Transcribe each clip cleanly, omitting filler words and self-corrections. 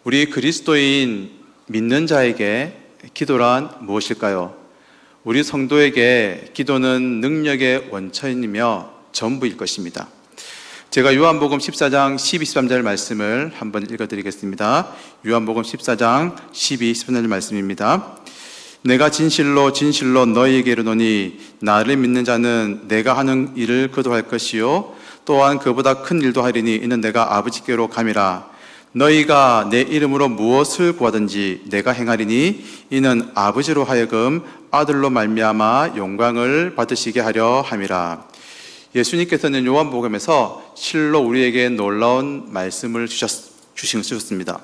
우리 그리스도인 믿는 자에게 기도란 무엇일까요? 우리 성도에게 기도는 능력의 원천이며 전부일 것입니다. 제가 요한복음 14장 12, 13절 말씀을 한번 읽어드리겠습니다. 요한복음 14장 12, 13절 말씀입니다. 내가 진실로 진실로 너희에게 이르노니 나를 믿는 자는 내가 하는 일을 그도 할 것이요 또한 그보다 큰 일도 하리니 이는 내가 아버지께로 감이라. 너희가 내 이름으로 무엇을 구하든지 내가 행하리니 이는 아버지로 하여금 아들로 말미암아 영광을 받으시게 하려 함이라. 예수님께서는 요한복음에서 실로 우리에게 놀라운 말씀을 주셨습니다.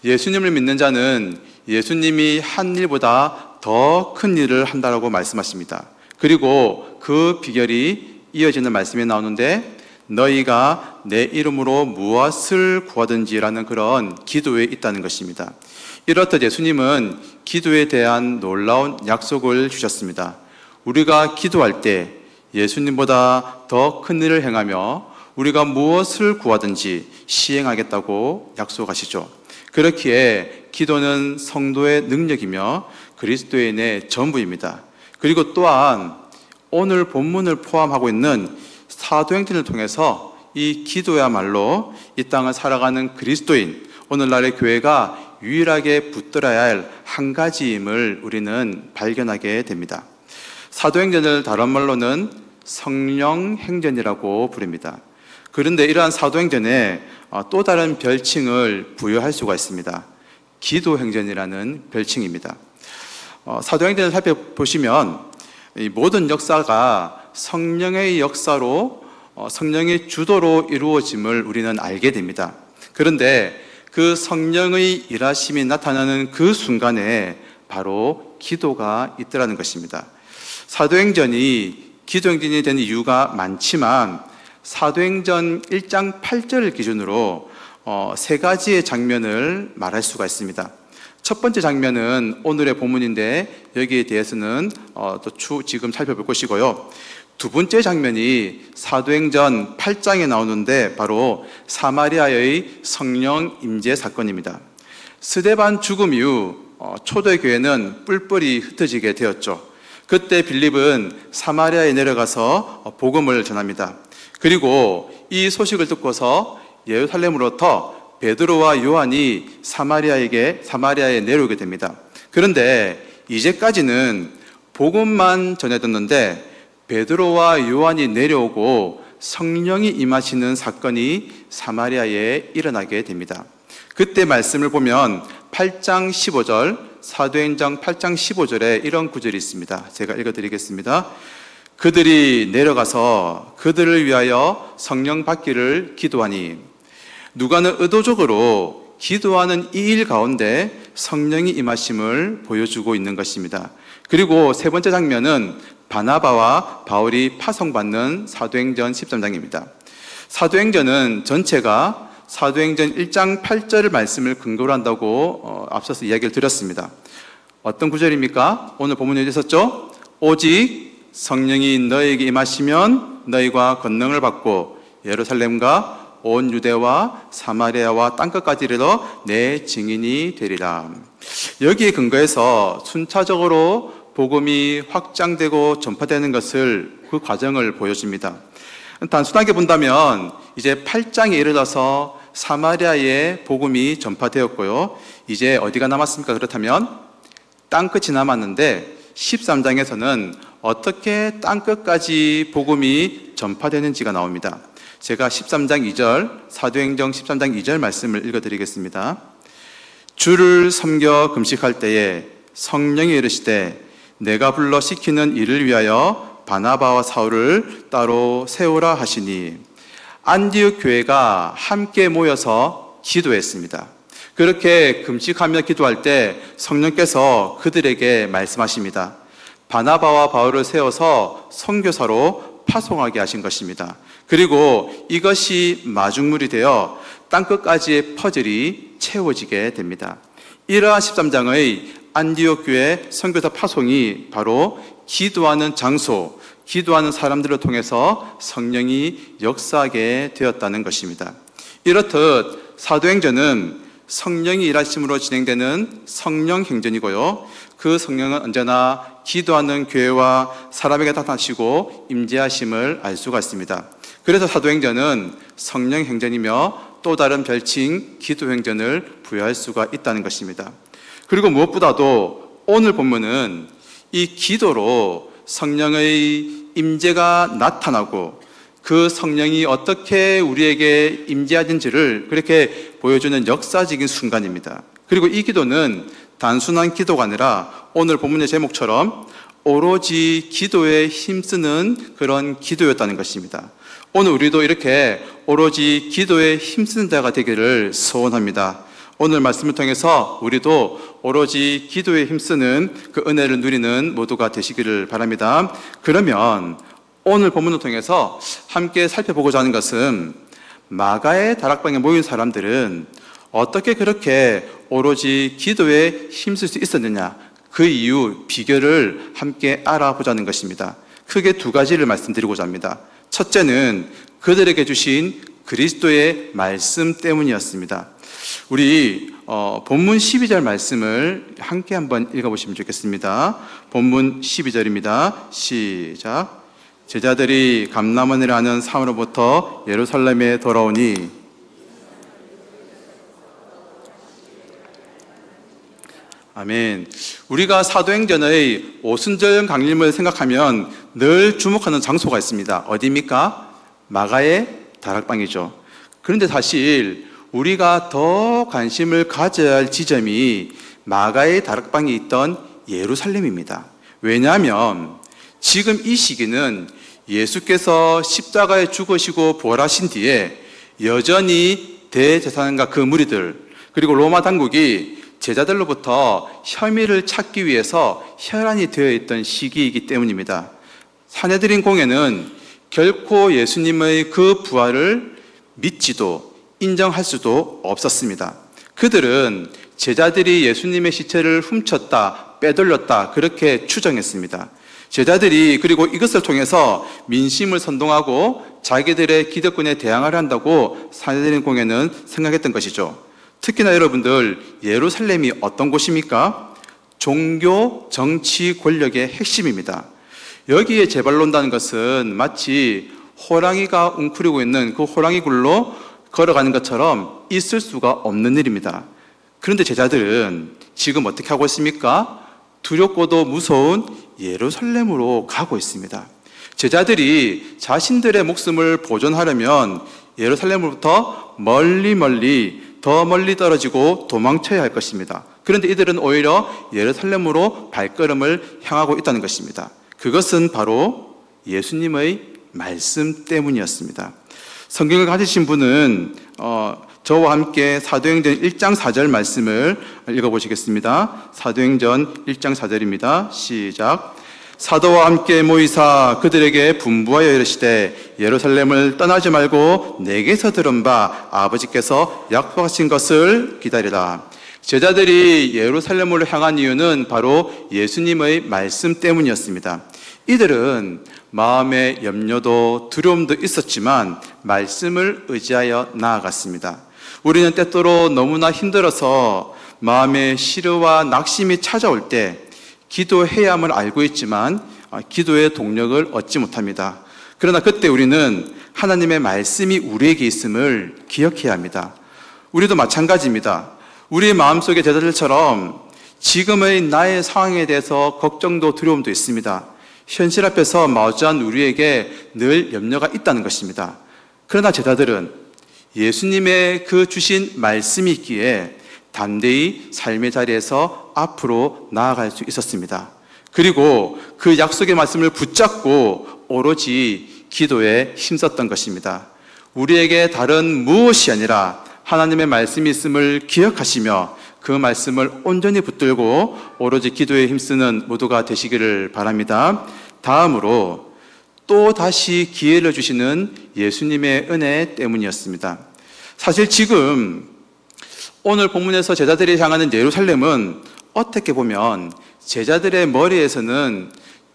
예수님을 믿는 자는 예수님이 한 일보다 더 큰 일을 한다라고 말씀하십니다. 그리고 그 비결이 이어지는 말씀에 나오는데 너희가 내 이름으로 무엇을 구하든지라는 그런 기도에 있다는 것입니다. 이렇듯 예수님은 기도에 대한 놀라운 약속을 주셨습니다. 우리가 기도할 때 예수님보다 더 큰 일을 행하며 우리가 무엇을 구하든지 시행하겠다고 약속하시죠. 그렇기에 기도는 성도의 능력이며 그리스도인의 전부입니다. 그리고 또한 오늘 본문을 포함하고 있는 사도행전을 통해서 이 기도야말로 이 땅을 살아가는 그리스도인, 오늘날의 교회가 유일하게 붙들어야 할 한 가지임을 우리는 발견하게 됩니다. 사도행전을 다른 말로는 성령행전이라고 부릅니다. 그런데 이러한 사도행전에 또 다른 별칭을 부여할 수가 있습니다. 기도행전이라는 별칭입니다. 사도행전을 살펴보시면 이 모든 역사가 성령의 역사로 성령의 주도로 이루어짐을 우리는 알게 됩니다. 그런데 그 성령의 일하심이 나타나는 그 순간에 바로 기도가 있더라는 것입니다. 사도행전이 기도행전이 된 이유가 많지만 사도행전 1장 8절을 기준으로 세 가지의 장면을 말할 수가 있습니다. 첫 번째 장면은 오늘의 본문인데 여기에 대해서는 지금 살펴볼 것이고요. 두 번째 장면이 사도행전 8장에 나오는데 바로 사마리아의 성령 임재 사건입니다. 스데반 죽음 이후 초대교회는 뿔뿔이 흩어지게 되었죠. 그때 빌립은 사마리아에 내려가서 복음을 전합니다. 그리고 이 소식을 듣고서 예루살렘으로부터 베드로와 요한이 사마리아에 내려오게 됩니다. 그런데 이제까지는 복음만 전해졌는데 베드로와 요한이 내려오고 성령이 임하시는 사건이 사마리아에 일어나게 됩니다. 그때 말씀을 보면 8장 15절, 사도행전 8장 15절에 이런 구절이 있습니다. 제가 읽어드리겠습니다. 그들이 내려가서 그들을 위하여 성령 받기를 기도하니 누가는 의도적으로 기도하는 이 일 가운데 성령이 임하심을 보여주고 있는 것입니다. 그리고 세 번째 장면은 바나바와 바울이 파송받는 사도행전 13장입니다. 사도행전은 전체가 사도행전 1장 8절 말씀을 근거로 한다고 앞서서 이야기를 드렸습니다. 어떤 구절입니까? 오늘 본문에 있었죠? 오직 성령이 너희에게 임하시면 너희가 권능을 받고 예루살렘과 온 유대와 사마리아와 땅끝까지 이르러 내 증인이 되리라. 여기에 근거해서 순차적으로 복음이 확장되고 전파되는 것을 그 과정을 보여줍니다. 단순하게 본다면 이제 8장에 이르러서 사마리아에 복음이 전파되었고요. 이제 어디가 남았습니까? 그렇다면 땅끝이 남았는데 13장에서는 어떻게 땅끝까지 복음이 전파되는지가 나옵니다. 제가 13장 2절, 사도행전 13장 2절 말씀을 읽어드리겠습니다. 주를 섬겨 금식할 때에 성령이 이르시되 내가 불러 시키는 일을 위하여 바나바와 사울을 따로 세우라 하시니 안디옥 교회가 함께 모여서 기도했습니다. 그렇게 금식하며 기도할 때 성령께서 그들에게 말씀하십니다. 바나바와 바울을 세워서 선교사로 파송하게 하신 것입니다. 그리고 이것이 마중물이 되어 땅끝까지의 퍼즐이 채워지게 됩니다. 이러한 13장의 안디옥 교회 선교사 파송이 바로 기도하는 장소, 기도하는 사람들을 통해서 성령이 역사하게 되었다는 것입니다. 이렇듯 사도행전은 성령이 일하심으로 진행되는 성령 행전이고요. 그 성령은 언제나 기도하는 교회와 사람에게 나타나시고 임재하심을 알 수가 있습니다. 그래서 사도행전은 성령 행전이며 또 다른 별칭 기도 행전을 부여할 수가 있다는 것입니다. 그리고 무엇보다도 오늘 본문은 이 기도로 성령의 임재가 나타나고 그 성령이 어떻게 우리에게 임재하는지를 그렇게 보여주는 역사적인 순간입니다. 그리고 이 기도는 단순한 기도가 아니라 오늘 본문의 제목처럼 오로지 기도에 힘쓰는 그런 기도였다는 것입니다. 오늘 우리도 이렇게 오로지 기도에 힘쓰는 자가 되기를 소원합니다. 오늘 말씀을 통해서 우리도 오로지 기도에 힘쓰는 그 은혜를 누리는 모두가 되시기를 바랍니다. 그러면 오늘 본문을 통해서 함께 살펴보고자 하는 것은 마가의 다락방에 모인 사람들은 어떻게 그렇게 오로지 기도에 힘쓸 수 있었느냐, 그 이유, 비결을 함께 알아보자는 것입니다. 크게 두 가지를 말씀드리고자 합니다. 첫째는 그들에게 주신 그리스도의 말씀 때문이었습니다. 우리 본문 12절 말씀을 함께 한번 읽어보시면 좋겠습니다. 본문 12절입니다. 시작. 제자들이 감람원이라는 산으로부터 예루살렘에 돌아오니 아멘. 우리가 사도행전의 오순절 강림을 생각하면 늘 주목하는 장소가 있습니다. 어디입니까? 마가의 다락방이죠. 그런데 사실 우리가 더 관심을 가져야 할 지점이 마가의 다락방이 있던 예루살렘입니다. 왜냐하면 지금 이 시기는 예수께서 십자가에 죽으시고 부활하신 뒤에 여전히 대제사장과 그 무리들 그리고 로마 당국이 제자들로부터 혐의를 찾기 위해서 혈안이 되어 있던 시기이기 때문입니다. 산헤드린 공회는 결코 예수님의 그 부활을 믿지도 인정할 수도 없었습니다. 그들은 제자들이 예수님의 시체를 훔쳤다, 빼돌렸다 그렇게 추정했습니다. 제자들이 그리고 이것을 통해서 민심을 선동하고 자기들의 기득권에 대항하려 한다고 산헤드린 공회는 생각했던 것이죠. 특히나 여러분들, 예루살렘이 어떤 곳입니까? 종교, 정치, 권력의 핵심입니다. 여기에 제발로 온다는 것은 마치 호랑이가 웅크리고 있는 그 호랑이 굴로 걸어가는 것처럼 있을 수가 없는 일입니다. 그런데 제자들은 지금 어떻게 하고 있습니까? 두렵고도 무서운 예루살렘으로 가고 있습니다. 제자들이 자신들의 목숨을 보존하려면 예루살렘으로부터 더 멀리 떨어지고 도망쳐야 할 것입니다. 그런데 이들은 오히려 예루살렘으로 발걸음을 향하고 있다는 것입니다. 그것은 바로 예수님의 말씀 때문이었습니다. 성경을 가지신 분은 저와 함께 사도행전 1장 4절 말씀을 읽어보시겠습니다. 사도행전 1장 4절입니다. 시작. 사도와 함께 모이사 그들에게 분부하여 이르시되 예루살렘을 떠나지 말고 내게서 들은 바 아버지께서 약속하신 것을 기다리라. 제자들이 예루살렘으로 향한 이유는 바로 예수님의 말씀 때문이었습니다. 이들은 마음의 염려도 두려움도 있었지만 말씀을 의지하여 나아갔습니다. 우리는 때때로 너무나 힘들어서 마음의 시름과 낙심이 찾아올 때 기도해야 함을 알고 있지만 기도의 동력을 얻지 못합니다. 그러나 그때 우리는 하나님의 말씀이 우리에게 있음을 기억해야 합니다. 우리도 마찬가지입니다. 우리의 마음속의 제자들처럼 지금의 나의 상황에 대해서 걱정도 두려움도 있습니다. 현실 앞에서 마주한 우리에게 늘 염려가 있다는 것입니다. 그러나 제자들은 예수님의 그 주신 말씀이 있기에 담대히 삶의 자리에서 앞으로 나아갈 수 있었습니다. 그리고 그 약속의 말씀을 붙잡고 오로지 기도에 힘썼던 것입니다. 우리에게 다른 무엇이 아니라 하나님의 말씀이 있음을 기억하시며 그 말씀을 온전히 붙들고 오로지 기도에 힘쓰는 모두가 되시기를 바랍니다. 다음으로 또 다시 기회를 주시는 예수님의 은혜 때문이었습니다. 사실 지금 오늘 본문에서 제자들이 향하는 예루살렘은 어떻게 보면 제자들의 머리에서는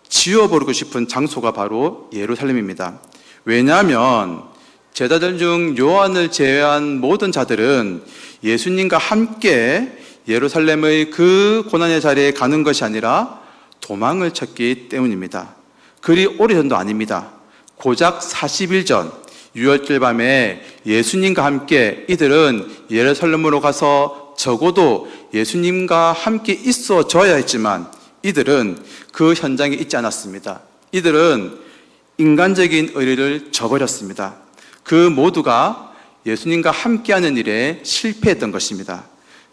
지워버리고 싶은 장소가 바로 예루살렘입니다. 왜냐하면 제자들 중 요한을 제외한 모든 자들은 예수님과 함께 예루살렘의 그 고난의 자리에 가는 것이 아니라 도망을 쳤기 때문입니다. 그리 오래전도 아닙니다. 고작 40일 전 유월절 밤에 예수님과 함께 이들은 예루살렘으로 가서 적어도 예수님과 함께 있어줘야 했지만 이들은 그 현장에 있지 않았습니다. 이들은 인간적인 의리를 저버렸습니다. 그 모두가 예수님과 함께하는 일에 실패했던 것입니다.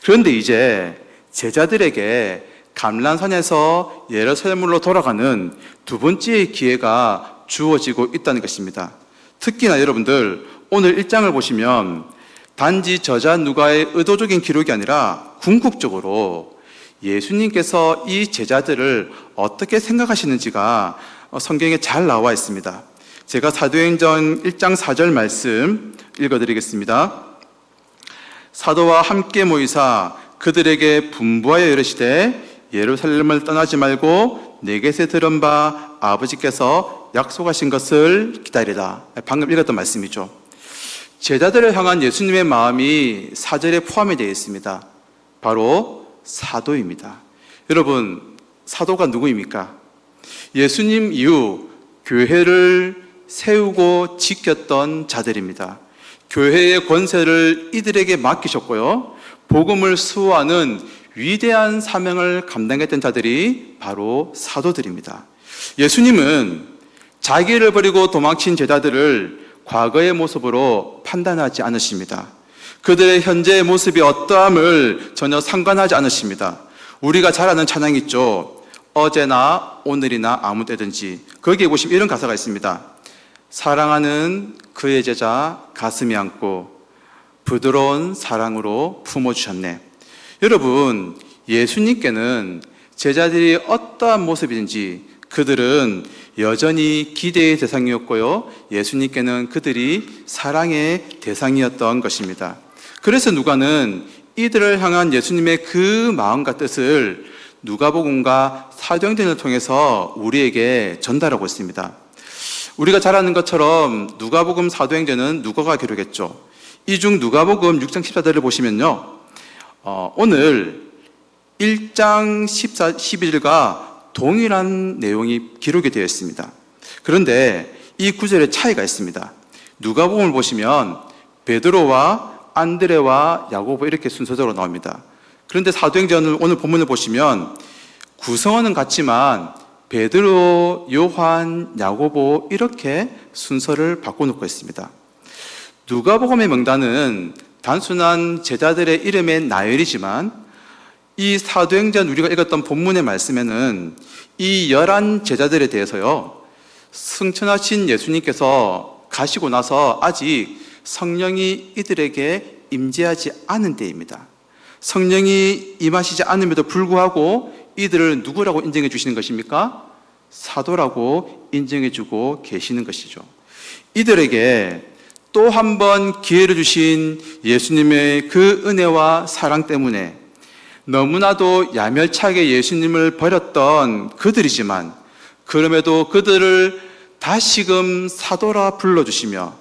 그런데 이제 제자들에게 감람산에서 예루살렘으로 돌아가는 두 번째의 기회가 주어지고 있다는 것입니다. 특히나 여러분들 오늘 1장을 보시면 단지 저자 누가의 의도적인 기록이 아니라 궁극적으로 예수님께서 이 제자들을 어떻게 생각하시는지가 성경에 잘 나와 있습니다. 제가 사도행전 1장 4절 말씀 읽어드리겠습니다. 사도와 함께 모이사 그들에게 분부하여 이르시되 예루살렘을 떠나지 말고 내게서 들은 바 아버지께서 약속하신 것을 기다리라. 방금 읽었던 말씀이죠. 제자들을 향한 예수님의 마음이 4절에 포함이 되어 있습니다. 바로 사도입니다. 여러분, 사도가 누구입니까? 예수님 이후 교회를 세우고 지켰던 자들입니다. 교회의 권세를 이들에게 맡기셨고요. 복음을 수호하는 위대한 사명을 감당했던 자들이 바로 사도들입니다. 예수님은 자기를 버리고 도망친 제자들을 과거의 모습으로 판단하지 않으십니다. 그들의 현재의 모습이 어떠함을 전혀 상관하지 않으십니다. 우리가 잘 아는 찬양이 있죠. 어제나 오늘이나 아무 때든지. 거기에 보시면 이런 가사가 있습니다. 사랑하는 그의 제자 가슴이 안고 부드러운 사랑으로 품어주셨네. 여러분, 예수님께는 제자들이 어떠한 모습이든지 그들은 여전히 기대의 대상이었고요. 예수님께는 그들이 사랑의 대상이었던 것입니다. 그래서 누가는 이들을 향한 예수님의 그 마음과 뜻을 누가복음과 사도행전을 통해서 우리에게 전달하고 있습니다. 우리가 잘 아는 것처럼 누가복음, 사도행전은 누가가 기록했죠. 이 중 누가복음 6장 14절을 보시면요. 오늘 1장 12절과 동일한 내용이 기록이 되어 있습니다. 그런데 이 구절에 차이가 있습니다. 누가복음을 보시면 베드로와 안드레와 야고보 이렇게 순서대로 나옵니다. 그런데 사도행전을 오늘 본문을 보시면 구성원은 같지만 베드로, 요한, 야고보 이렇게 순서를 바꿔놓고 있습니다. 누가복음의 명단은 단순한 제자들의 이름의 나열이지만 이 사도행전 우리가 읽었던 본문의 말씀에는 이 11 제자들에 대해서요, 승천하신 예수님께서 가시고 나서 아직 성령이 이들에게 임재하지 않은 때입니다. 성령이 임하시지 않음에도 불구하고 이들을 누구라고 인정해 주시는 것입니까? 사도라고 인정해 주고 계시는 것이죠. 이들에게 또 한 번 기회를 주신 예수님의 그 은혜와 사랑 때문에 너무나도 야멸차게 예수님을 버렸던 그들이지만 그럼에도 그들을 다시금 사도라 불러주시며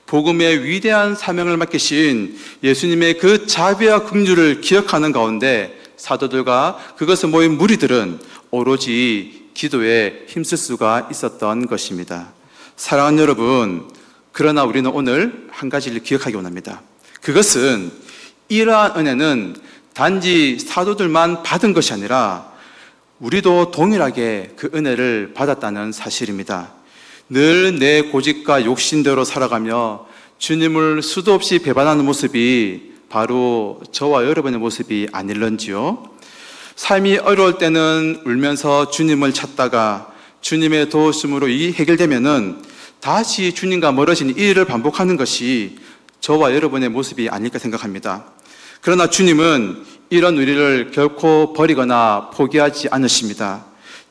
복음의 위대한 사명을 맡기신 예수님의 그 자비와 긍휼을 기억하는 가운데 사도들과 그것에 모인 무리들은 오로지 기도에 힘쓸 수가 있었던 것입니다. 사랑하는 여러분, 그러나 우리는 오늘 한 가지를 기억하기 원합니다. 그것은 이러한 은혜는 단지 사도들만 받은 것이 아니라 우리도 동일하게 그 은혜를 받았다는 사실입니다. 늘 내 고집과 욕심대로 살아가며 주님을 수도 없이 배반하는 모습이 바로 저와 여러분의 모습이 아닐런지요? 삶이 어려울 때는 울면서 주님을 찾다가 주님의 도우심으로 이 해결되면은 다시 주님과 멀어진 이 일을 반복하는 것이 저와 여러분의 모습이 아닐까 생각합니다. 그러나 주님은 이런 우리를 결코 버리거나 포기하지 않으십니다.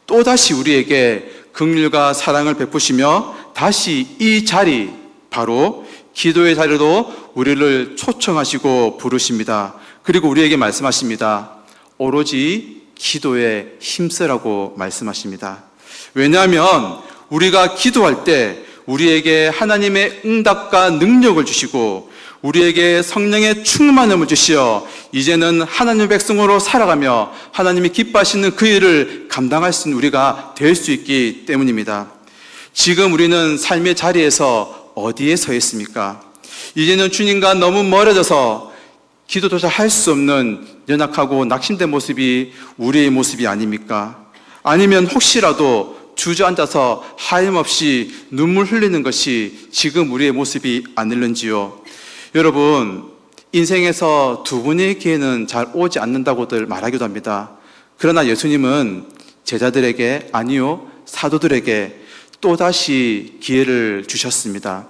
또다시 우리에게 긍휼과 사랑을 베푸시며 다시 이 자리, 바로 기도의 자리로 우리를 초청하시고 부르십니다. 그리고 우리에게 말씀하십니다. 오로지 기도에 힘쓰라고 말씀하십니다. 왜냐하면 우리가 기도할 때 우리에게 하나님의 응답과 능력을 주시고 우리에게 성령의 충만함을 주시어 이제는 하나님의 백성으로 살아가며 하나님이 기뻐하시는 그 일을 감당할 수 있는 우리가 될 수 있기 때문입니다. 지금 우리는 삶의 자리에서 어디에 서 있습니까? 이제는 주님과 너무 멀어져서 기도조차 할 수 없는 연약하고 낙심된 모습이 우리의 모습이 아닙니까? 아니면 혹시라도 주저앉아서 하염없이 눈물 흘리는 것이 지금 우리의 모습이 아닐는지요? 여러분, 인생에서 두 번의 기회는 잘 오지 않는다고들 말하기도 합니다. 그러나 예수님은 제자들에게, 아니요, 사도들에게 또다시 기회를 주셨습니다.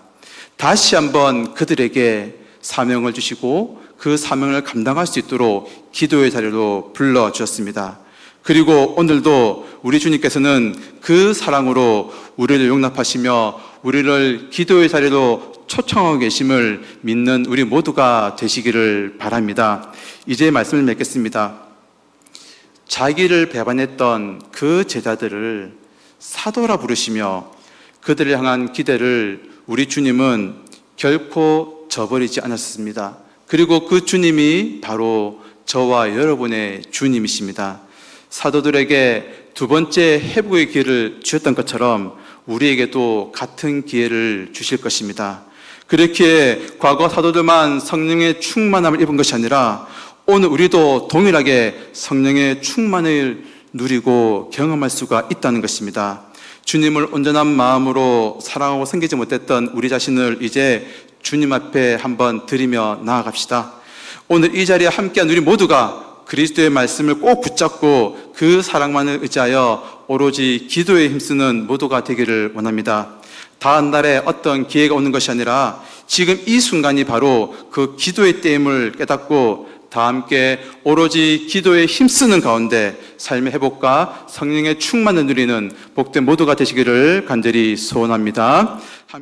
다시 한번 그들에게 사명을 주시고 그 사명을 감당할 수 있도록 기도의 자리로 불러주셨습니다. 그리고 오늘도 우리 주님께서는 그 사랑으로 우리를 용납하시며 우리를 기도의 자리로 초청하고 계심을 믿는 우리 모두가 되시기를 바랍니다. 이제 말씀을 맺겠습니다. 자기를 배반했던 그 제자들을 사도라 부르시며 그들을 향한 기대를 우리 주님은 결코 저버리지 않았습니다. 그리고 그 주님이 바로 저와 여러분의 주님이십니다. 사도들에게 두 번째 회복의 기회를 주셨던 것처럼 우리에게도 같은 기회를 주실 것입니다. 그렇게 과거 사도들만 성령의 충만함을 입은 것이 아니라 오늘 우리도 동일하게 성령의 충만을 누리고 경험할 수가 있다는 것입니다. 주님을 온전한 마음으로 사랑하고 섬기지 못했던 우리 자신을 이제 주님 앞에 한번 드리며 나아갑시다. 오늘 이 자리에 함께한 우리 모두가 그리스도의 말씀을 꼭 붙잡고 그 사랑만을 의지하여 오로지 기도에 힘쓰는 모두가 되기를 원합니다. 다음 날에 어떤 기회가 오는 것이 아니라 지금 이 순간이 바로 그 기도의 때임을 깨닫고 다 함께 오로지 기도에 힘쓰는 가운데 삶의 회복과 성령의 충만을 누리는 복된 모두가 되시기를 간절히 소원합니다.